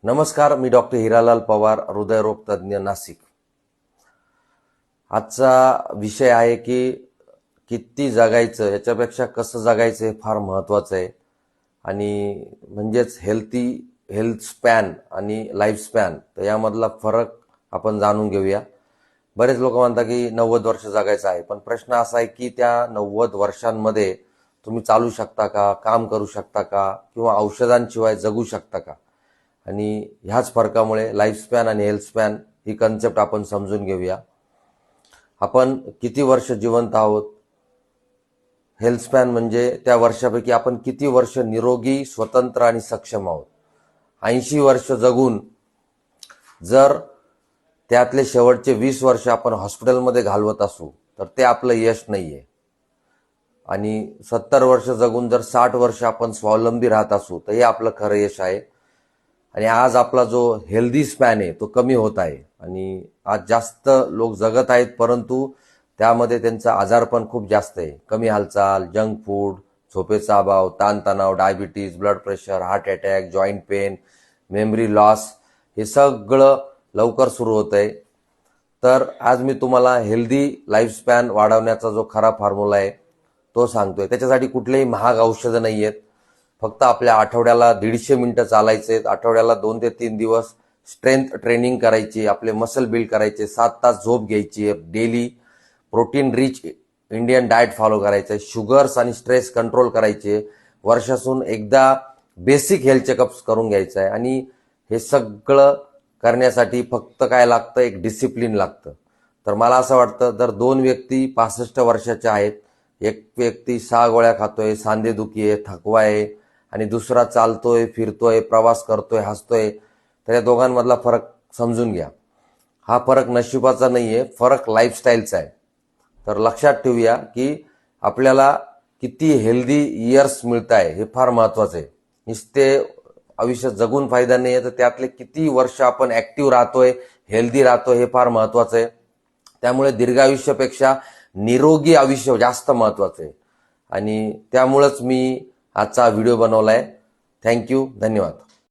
नमस्कार, मी डॉक्टर हिरालाल पवार, हृदयरोग तज्ज्ञ, नाशिक। आजचा विषय आहे की किती जगायचं याच्यापेक्षा कसं जगायचं हे फार महत्त्वाचं आहे। आणि म्हणजेच हेल्थ स्पॅन आणि लाईफ स्पॅन, तर यामधला फरक आपण जाणून घेऊया। बरेच लोक म्हणतात की 90 वर्ष जगायचं आहे, पण प्रश्न असा आहे की त्या 90 वर्षांमध्ये तुम्ही चालू शकता का, काम करू शकता का, किंवा औषधांशिवाय जगू शकता का। आणि ह्याच फरकामुळे लाईफ स्पॅन आणि हेल्थ स्पॅन ही कन्सेप्ट आपण समजून घेऊया। आपण किती वर्ष जिवंत आहोत, हेल्थ स्पॅन म्हणजे त्या वर्षापैकी आपण किती वर्ष निरोगी, स्वतंत्र आणि सक्षम आहोत। 80 वर्ष जगून जर त्यातले शेवटचे 20 वर्ष आपण हॉस्पिटलमध्ये घालवत असू तर ते आपलं यश नाहीये। आणि 70 वर्ष जगून जर 60 वर्ष आपण स्वावलंबी राहत असू तर हे आपलं खरं यश आहे। आणि आज आपला जो हेल्दी स्पॅन आहे तो कमी होत आहे आणि आज जास्त लोक जगत आहेत, परंतु त्यामध्ये त्यांचं आजारपण खूप जास्त आहे। कमी हालचाल, जंक फूड, झोपेचा अभाव, ताणतणाव, diabetes, blood pressure, heart attack, joint pain, memory loss हे सगळं लवकर सुरू होत आहे। तर आज मी तुम्हाला हेल्दी लाईफ स्पॅन वाढवण्याचा जो खरा फॉर्म्युला आहे तो सांगतोय। त्याच्यासाठी कुठलेही महाग औषधं नाही आहेत, फक्त आपल्या आठवड्याला 150 मिनिटं चालायचे, आठवड्याला 2 ते 3 दिवस स्ट्रेंथ ट्रेनिंग करायची, आपले मसल बिल्ड करायचे, 7 तास झोप घ्यायची, daily protein rich Indian diet follow करायचं, शुगर्स आणि स्ट्रेस कंट्रोल करायचे, वर्षातून एकदा बेसिक हेल्थ चेकअप्स करून घ्यायचं आहे। आणि हे सगळं करण्यासाठी फक्त काय लागतं, एक डिसिप्लिन लागतं। तर मला असं वाटतं, जर 2 व्यक्ती 65 वर्षाच्या आहेत, एक व्यक्ती 6 गोळ्या खातोय, सांधेदुखी आहे, थकवा आहे, आणि दुसरा चालतोय, फिरतोय, प्रवास करतोय, हसतोय, तर या दोघांमधला फरक समजून घ्या। हा फरक नशिबाचा नाहीये, फरक लाईफस्टाईलचा आहे। तर लक्षात ठेवूया की आपल्याला किती हेल्दी इयर्स मिळत आहे हे फार महत्वाचं आहे। नुसते आयुष्य जगून फायदा नाही आहे, तर त्यातले किती वर्ष आपण ऍक्टिव्ह राहतोय, हेल्दी राहतोय हे फार महत्वाचं आहे। त्यामुळे दीर्घायुष्यापेक्षा निरोगी आयुष्य जास्त महत्वाचं आहे। आणि त्यामुळेच मी आजचा व्हिडिओ बनवलाय। थँक्यू, धन्यवाद।